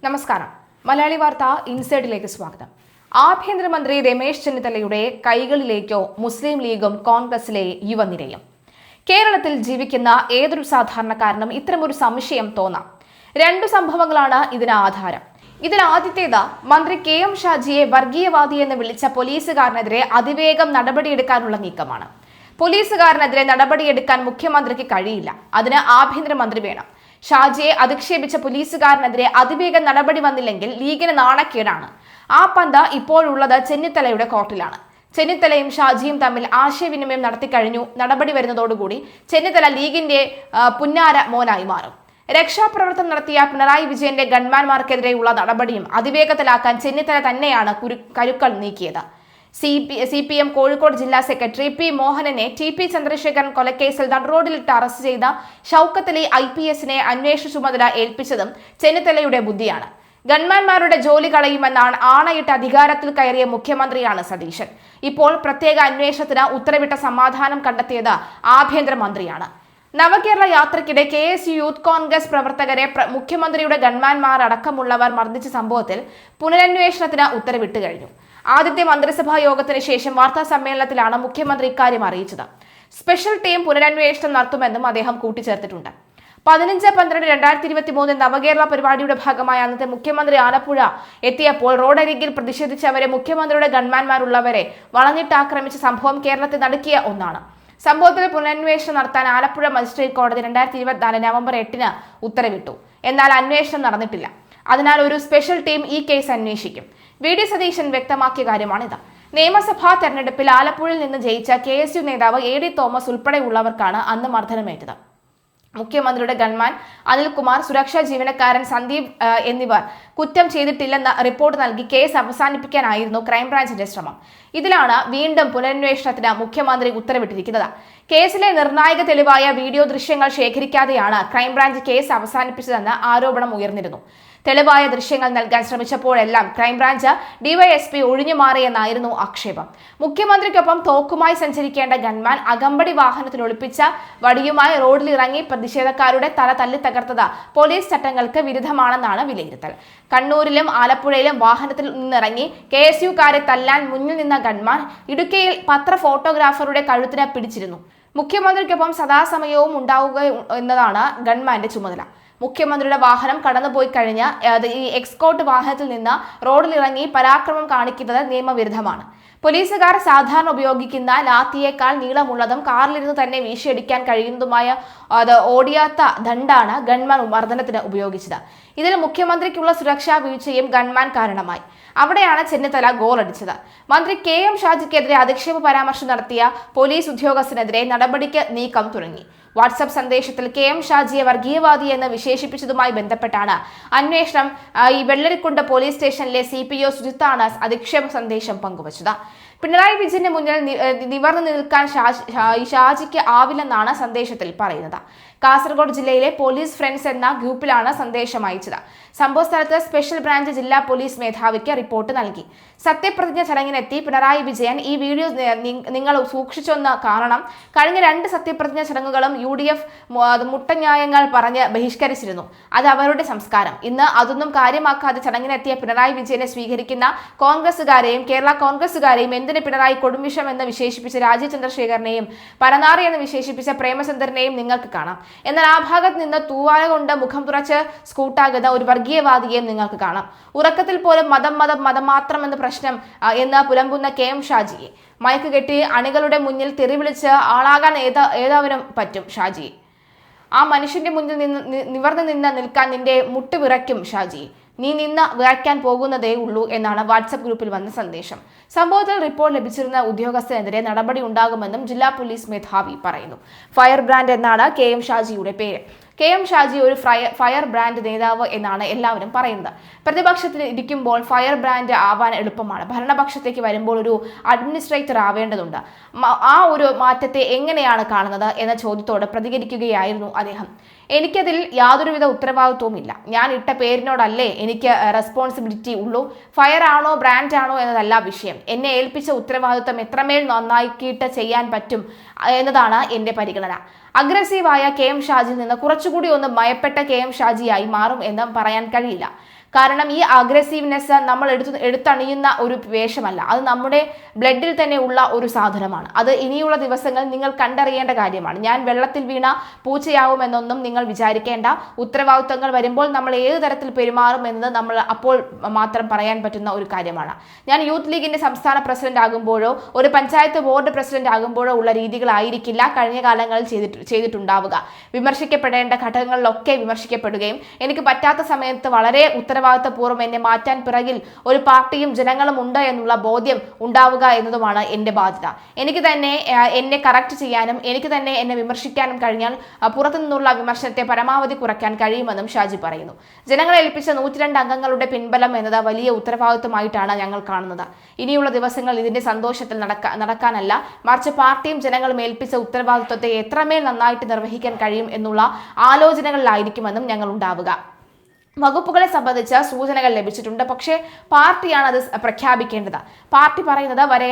നമസ്കാരം. മലയാളി വാർത്ത ഇൻസൈഡിലേക്ക് സ്വാഗതം. ആഭ്യന്തരമന്ത്രി രമേശ് ചെന്നിത്തലയുടെ കൈകളിലേക്കോ മുസ്ലിം ലീഗും കോൺഗ്രസിലെ യുവനിരയും. കേരളത്തിൽ ജീവിക്കുന്ന ഏതൊരു സാധാരണക്കാരനും ഇത്തരമൊരു സംശയം തോന്നാം. രണ്ടു സംഭവങ്ങളാണ് ഇതിന് ആധാരം. ഇതിൽ ആദ്യത്തേത് മന്ത്രി കെ എം ഷാജിയെ വർഗീയവാദി എന്ന് വിളിച്ച പോലീസുകാരനെതിരെ അതിവേഗം നടപടിയെടുക്കാനുള്ള നീക്കമാണ്. പോലീസുകാരനെതിരെ നടപടിയെടുക്കാൻ മുഖ്യമന്ത്രിക്ക് കഴിയില്ല. അതിന് ആഭ്യന്തരമന്ത്രി വേണം. ഷാജിയെ അധിക്ഷേപിച്ച പോലീസുകാരനെതിരെ അതിവേഗം നടപടി വന്നില്ലെങ്കിൽ ലീഗിന് നാണക്കേടാണ്. ആ പന്ത് ഇപ്പോഴുള്ളത് ചെന്നിത്തലയുടെ കോർട്ടിലാണ്. ചെന്നിത്തലയും ഷാജിയും തമ്മിൽ ആശയവിനിമയം നടത്തിക്കഴിഞ്ഞു. നടപടി വരുന്നതോടുകൂടി ചെന്നിത്തല ലീഗിന്റെ പുന്നാര മോനായി മാറും. രക്ഷാപ്രവർത്തനം നടത്തിയ പിണറായി വിജയന്റെ ഗൺമാൻമാർക്കെതിരെയുള്ള നടപടിയും അതിവേഗത്തിലാക്കാൻ ചെന്നിത്തല തന്നെയാണ് കരുക്കൾ നീക്കിയത്. CPM കോഴിക്കോട് ജില്ലാ സെക്രട്ടറി പി മോഹനനെ TP ചന്ദ്രശേഖരൻ കൊലക്കേസിൽ നടുറോഡിലിട്ട് അറസ്റ്റ് ചെയ്ത ഷൗക്കത്ത് അലി IPS അന്വേഷണ ചുമതല ഏൽപ്പിച്ചതും ചെന്നിത്തലയുടെ ബുദ്ധിയാണ്. ഗൺമാൻമാരുടെ ജോലി കളയുമെന്നാണ് ആണയിട്ട് അധികാരത്തിൽ കയറിയ മുഖ്യമന്ത്രിയാണ് സതീശൻ. ഇപ്പോൾ പ്രത്യേക അന്വേഷണത്തിന് ഉത്തരവിട്ട സമാധാനം കണ്ടെത്തിയത് ആഭ്യന്തരമന്ത്രിയാണ്. നവകേരള യാത്രയ്ക്കിടെ KSU യൂത്ത് കോൺഗ്രസ് പ്രവർത്തകരെ മുഖ്യമന്ത്രിയുടെ ഗൺമാൻമാർ അടക്കമുള്ളവർ മർദ്ദിച്ച സംഭവത്തിൽ പുനരന്വേഷണത്തിന് ഉത്തരവിട്ട് കഴിഞ്ഞു. ആദ്യത്തെ മന്ത്രിസഭാ യോഗത്തിന് ശേഷം വാർത്താ സമ്മേളനത്തിലാണ് മുഖ്യമന്ത്രി ഇക്കാര്യം അറിയിച്ചത്. സ്പെഷ്യൽ ടീം പുനരന്വേഷണം നടത്തുമെന്നും അദ്ദേഹം കൂട്ടിച്ചേർത്തിട്ടുണ്ട്. 15/12/2023 നവകേരള പരിപാടിയുടെ ഭാഗമായി അന്നത്തെ മുഖ്യമന്ത്രി ആലപ്പുഴ എത്തിയപ്പോൾ റോഡരികിൽ പ്രതിഷേധിച്ചവരെ മുഖ്യമന്ത്രിയുടെ ഗൺമാൻമാരുള്ളവരെ വളഞ്ഞിട്ട് ആക്രമിച്ച സംഭവം കേരളത്തെ നടുക്കിയ ഒന്നാണ്. സംഭവത്തിൽ പുനരന്വേഷണം നടത്താൻ ആലപ്പുഴ മജിസ്ട്രേറ്റ് കോടതി 2024 നവംബർ 8 ഉത്തരവിട്ടു. എന്നാൽ അന്വേഷണം നടന്നിട്ടില്ല. അതിനാൽ ഒരു സ്പെഷ്യൽ ടീം ഈ കേസ് അന്വേഷിക്കും. VD സതീശൻ വ്യക്തമാക്കിയ കാര്യമാണിത്. നിയമസഭാ തെരഞ്ഞെടുപ്പിൽ ആലപ്പുഴയിൽ നിന്ന് ജയിച്ച KSU നേതാവ് AD തോമസ് ഉൾപ്പെടെയുള്ളവർക്കാണ് അന്ന് മർദ്ദനമേറ്റത്. മുഖ്യമന്ത്രിയുടെ ഗൺമാൻ അനിൽകുമാർ, സുരക്ഷാ ജീവനക്കാരൻ സന്ദീപ് എന്നിവർ കുറ്റം ചെയ്തിട്ടില്ലെന്ന റിപ്പോർട്ട് നൽകി കേസ് അവസാനിപ്പിക്കാനായിരുന്നു ക്രൈംബ്രാഞ്ചിന്റെ ശ്രമം. ഇതിലാണ് വീണ്ടും പുനരന്വേഷണത്തിന് മുഖ്യമന്ത്രി ഉത്തരവിട്ടിരിക്കുന്നത്. കേസിലെ നിർണായക തെളിവായ വീഡിയോ ദൃശ്യങ്ങൾ ശേഖരിക്കാതെയാണ് ക്രൈംബ്രാഞ്ച് കേസ് അവസാനിപ്പിച്ചതെന്ന് ആരോപണം ഉയർന്നിരുന്നു. തെളിവായ ദൃശ്യങ്ങൾ നൽകാൻ ശ്രമിച്ചപ്പോഴെല്ലാം ക്രൈംബ്രാഞ്ച് DYSP ഒഴിഞ്ഞു മാറിയെന്നായിരുന്നു ആക്ഷേപം. മുഖ്യമന്ത്രിക്കൊപ്പം തോക്കുമായി സഞ്ചരിക്കേണ്ട ഗൺമാൻ അകമ്പടി വാഹനത്തിൽ ഒളിപ്പിച്ച വടിയുമായി റോഡിലിറങ്ങി പ്രതിഷേധക്കാരുടെ തല തല്ലി തകർത്തത് പോലീസ് ചട്ടങ്ങൾക്ക് വിരുദ്ധമാണെന്നാണ് വിലയിരുത്തൽ. കണ്ണൂരിലും ആലപ്പുഴയിലും വാഹനത്തിൽ നിന്നിറങ്ങി KSUക്കാരെ തല്ലാൻ മുന്നിൽ നിന്ന ഗൺമാൻ ഇടുക്കിയിൽ ഫോട്ടോഗ്രാഫറുടെ കഴുത്തിനെ പിടിച്ചിരുന്നു. മുഖ്യമന്ത്രിക്കൊപ്പം സദാസമയവും ഉണ്ടാവുക എന്നതാണ് ഗൺമാന്റെ ചുമതല. മുഖ്യമന്ത്രിയുടെ വാഹനം കടന്നുപോയി കഴിഞ്ഞ ഈ എക്സ്കോർട്ട് വാഹനത്തിൽ നിന്ന് റോഡിലിറങ്ങി പരാക്രമം കാണിക്കുന്നത് നിയമവിരുദ്ധമാണ്. പോലീസുകാർ സാധാരണ ഉപയോഗിക്കുന്ന ലാത്തിയേക്കാൾ നീളമുള്ളതും കാറിലിരുന്ന് തന്നെ വീശിയടിക്കാൻ കഴിയുന്നതുമായ ഓടിയാത്ത ദണ്ഡാണ് ഗൺമാൻ മർദ്ദനത്തിന് ഉപയോഗിച്ചത്. ഇതിൽ മുഖ്യമന്ത്രിക്കുള്ള സുരക്ഷാ വീഴ്ചയും ഗൺമാൻ കാരണമായി. അവിടെയാണ് ചെന്നിത്തല ഗോളടിച്ചത്. മന്ത്രി KM ഷാജിക്കെതിരെ അധിക്ഷേപ പരാമർശം നടത്തിയ പോലീസ് ഉദ്യോഗസ്ഥനെതിരെ നടപടിക്ക് നീക്കം തുടങ്ങി. വാട്സ്ആപ്പ് സന്ദേശത്തിൽ KM ഷാജിയെ വർഗീയവാദി എന്ന് വിശേഷിപ്പിച്ചതുമായി ബന്ധപ്പെട്ടാണ് അന്വേഷണം. ഈ വെള്ളരിക്കുണ്ട് പോലീസ് സ്റ്റേഷനിലെ CPO സുജിത്താണ് അധിക്ഷേപ സന്ദേശം പങ്കുവച്ചത്. പിണറായി വിജയന് മുന്നിൽ നിവർന്നു നിൽക്കാൻ ഷാജിക്ക് ആവില്ലെന്നാണ് സന്ദേശത്തിൽ പറയുന്നത്. കാസർഗോഡ് ജില്ലയിലെ പോലീസ് ഫ്രണ്ട്സ് എന്ന ഗ്രൂപ്പിലാണ് സന്ദേശം അയച്ചത്. സംഭവ സ്ഥലത്ത് സ്പെഷ്യൽ ബ്രാഞ്ച് ജില്ലാ പോലീസ് മേധാവിക്ക് റിപ്പോർട്ട് നൽകി. സത്യപ്രതിജ്ഞ ചടങ്ങിനെത്തി പിണറായി വിജയൻ ഈ വീഡിയോ നിങ്ങൾ സൂക്ഷിച്ചൊന്ന് കാണണം. കഴിഞ്ഞ 2 സത്യപ്രതിജ്ഞ ചടങ്ങുകളും UDF മുട്ടന്യായങ്ങൾ പറഞ്ഞ് ബഹിഷ്കരിച്ചിരുന്നു. അത് അവരുടെ സംസ്കാരം. ഇന്ന് അതൊന്നും കാര്യമാക്കാതെ ചടങ്ങിനെത്തിയ പിണറായി വിജയനെ സ്വീകരിക്കുന്ന കോൺഗ്രസുകാരെയും കേരള കോൺഗ്രസുകാരെയും എന്തിന് പിണറായി കൊടുംവിഷം എന്ന് വിശേഷിപ്പിച്ച രാജീവ് ചന്ദ്രശേഖരനെയും പരനാറി എന്ന് വിശേഷിപ്പിച്ച പ്രേമചന്ദ്രനെയും നിങ്ങൾക്ക് കാണാം. എന്നാൽ ആ ഭാഗത്ത് നിന്ന് തൂവാല കൊണ്ട് മുഖം തുറച്ച് സ്കൂട്ടാകുന്ന ഒരു വർഗീയവാദിയെയും നിങ്ങൾക്ക് കാണാം. ഉറക്കത്തിൽ പോലും മതം മാത്രം എന്ന പ്രശ്നം എന്ന് പുലമ്പുന്ന KM ഷാജിയെ മയക്ക് കെട്ടി അണികളുടെ മുന്നിൽ തെറിവിളിച്ച് ആളാകാൻ ഏതാവനും പറ്റും ഷാജിയെ. ആ മനുഷ്യന്റെ മുന്നിൽ നിവർന്നു നിൽക്കാൻ നിന്റെ മുട്ട് വിറയ്ക്കും ഷാജിയെ. നീ നിന്ന് വിറയ്ക്കാൻ പോകുന്നതേ ഉള്ളൂ എന്നാണ് വാട്സ്ആപ്പ് ഗ്രൂപ്പിൽ വന്ന സന്ദേശം. സംഭവത്തിൽ റിപ്പോർട്ട് ലഭിച്ചിരുന്ന ഉദ്യോഗസ്ഥനെതിരെ നടപടി ഉണ്ടാകുമെന്നും ജില്ലാ പോലീസ് മേധാവി പറയുന്നു. ഫയർ ബ്രാൻഡ് എന്നാണ് KM ഷാജിയുടെ പേര്. KM ഷാജി ഒരു ഫയർ ബ്രാൻഡ് നേതാവ് എന്നാണ് എല്ലാവരും പറയുന്നത്. പ്രതിപക്ഷത്തിൽ ഇരിക്കുമ്പോൾ ഫയർ ബ്രാൻഡ് ആവാൻ എളുപ്പമാണ്. ഭരണപക്ഷത്തേക്ക് വരുമ്പോൾ ഒരു അഡ്മിനിസ്ട്രേറ്റർ ആവേണ്ടതുണ്ട്. ആ ഒരു മാറ്റത്തെ എങ്ങനെയാണ് കാണുന്നത് എന്ന ചോദ്യത്തോട് പ്രതികരിക്കുകയായിരുന്നു അദ്ദേഹം. എനിക്കതിൽ യാതൊരുവിധ ഉത്തരവാദിത്വവുമില്ല. ഞാൻ ഇട്ട പേരിനോടല്ലേ എനിക്ക് റെസ്പോൺസിബിലിറ്റി ഉള്ളൂ. ഫയർ ആണോ ബ്രാൻഡ് ആണോ എന്നതല്ല വിഷയം. എന്നെ ഏൽപ്പിച്ച ഉത്തരവാദിത്വം എത്രമേൽ നന്നാക്കിയിട്ട് ചെയ്യാൻ പറ്റും എന്നതാണ് എൻ്റെ പരിഗണന. അഗ്രസീവായ KM ഷാജിയിൽ നിന്ന് കുറച്ചുകൂടി ഒന്ന് ഭയപ്പെട്ട KM ഷാജിയായി മാറും എന്ന് പറയാൻ കഴിയില്ല. കാരണം ഈ അഗ്രസീവ്നെസ് നമ്മൾ എടുത്തണിയുന്ന ഒരു വേഷമല്ല, അത് നമ്മുടെ ബ്ലഡിൽ തന്നെ ഉള്ള ഒരു സാധനമാണ്. അത് ഇനിയുള്ള ദിവസങ്ങൾ നിങ്ങൾ കണ്ടറിയേണ്ട കാര്യമാണ്. ഞാൻ വെള്ളത്തിൽ വീണ പൂച്ചയാവുമെന്നൊന്നും നിങ്ങൾ വിചാരിക്കേണ്ട. ഉത്തരവാദിത്വങ്ങൾ വരുമ്പോൾ നമ്മൾ ഏത് തരത്തിൽ പെരുമാറും എന്നത് നമ്മൾ അപ്പോൾ മാത്രം പറയാൻ പറ്റുന്ന ഒരു കാര്യമാണ്. ഞാൻ യൂത്ത് ലീഗിന്റെ സംസ്ഥാന പ്രസിഡന്റ് ആകുമ്പോഴോ ഒരു പഞ്ചായത്ത് ബോർഡ് പ്രസിഡന്റ് ആകുമ്പോഴോ ഉള്ള രീതികളായിരിക്കില്ല കഴിഞ്ഞ കാലങ്ങളിൽ ചെയ്തിട്ടുണ്ടാവുക. വിമർശിക്കപ്പെടേണ്ട ഘട്ടങ്ങളിലൊക്കെ വിമർശിക്കപ്പെടുകയും എനിക്ക് പറ്റാത്ത സമയത്ത് വളരെ ഉത്തരവാദിത്തപൂർവ്വം എന്നെ മാറ്റാൻ പിറകിൽ ഒരു പാർട്ടിയും ജനങ്ങളും ഉണ്ട് എന്നുള്ള ബോധ്യം ഉണ്ടാവുക എന്നതുമാണ് എൻ്റെ ബാധ്യത. എനിക്ക് തന്നെ എന്നെ കറക്റ്റ് ചെയ്യാനും എനിക്ക് തന്നെ എന്നെ വിമർശിക്കാനും കഴിഞ്ഞാൽ പുറത്തു നിന്നുള്ള വിമർശനത്തെ പരമാവധി കുറയ്ക്കാൻ കഴിയുമെന്നും ഷാജി പറയുന്നു. ജനങ്ങളെ ഏൽപ്പിച്ച 102 അംഗങ്ങളുടെ പിൻബലം എന്നത് വലിയ ഉത്തരവാദിത്വമായിട്ടാണ് ഞങ്ങൾ കാണുന്നത്. ഇനിയുള്ള ദിവസങ്ങൾ ഇതിന്റെ സന്തോഷത്തിൽ നടക്കാനല്ല, മറിച്ച് പാർട്ടിയും ജനങ്ങളും ഏൽപ്പിച്ച ഉത്തരവാദിത്വത്തെ എത്രമേൽ നന്നായിട്ട് നിർവഹിക്കാൻ കഴിയും എന്നുള്ള ആലോചനകളിലായിരിക്കുമെന്നും ഞങ്ങൾ ഉണ്ടാവുക. വകുപ്പുകളെ സംബന്ധിച്ച് സൂചനകൾ ലഭിച്ചിട്ടുണ്ട്, പക്ഷേ പാർട്ടിയാണ് അത് പ്രഖ്യാപിക്കേണ്ടത്. പാർട്ടി പറയുന്നത് വരെ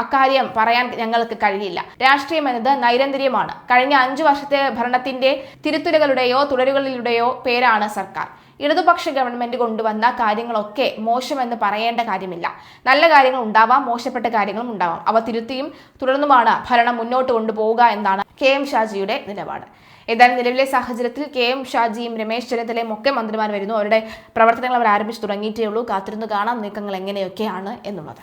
അക്കാര്യം പറയാൻ ഞങ്ങൾക്ക് കഴിയില്ല. രാഷ്ട്രീയം എന്നത് നൈരന്തര്യമാണ്. കഴിഞ്ഞ 5 വർഷത്തെ ഭരണത്തിന്റെ തിരുത്തലുകളുടെയോ തുടരുകളിലൂടെയോ പേരാണ് സർക്കാർ. ഇടതുപക്ഷ ഗവൺമെന്റ് കൊണ്ടുവന്ന കാര്യങ്ങളൊക്കെ മോശമെന്ന് പറയേണ്ട കാര്യമില്ല. നല്ല കാര്യങ്ങൾ ഉണ്ടാവാം, മോശപ്പെട്ട കാര്യങ്ങളും ഉണ്ടാവാം. അവ തിരുത്തിയും തുടർന്നുമാണ് ഭരണം മുന്നോട്ട് കൊണ്ടുപോവുക എന്നാണ് KM ഷാജിയുടെ നിലപാട്. ഏതായാലും നിലവിലെ സാഹചര്യത്തിൽ KM ഷാജിയും രമേശ് ചെന്നിത്തലയും ഒക്കെ മന്ത്രിമാർ വരുന്നു. അവരുടെ പ്രവർത്തനങ്ങൾ അവർ ആരംഭിച്ചു തുടങ്ങിയിട്ടേ ഉള്ളൂ. കാത്തിരുന്ന് കാണാം നീക്കങ്ങൾ എങ്ങനെയൊക്കെയാണ് എന്നുള്ളത്.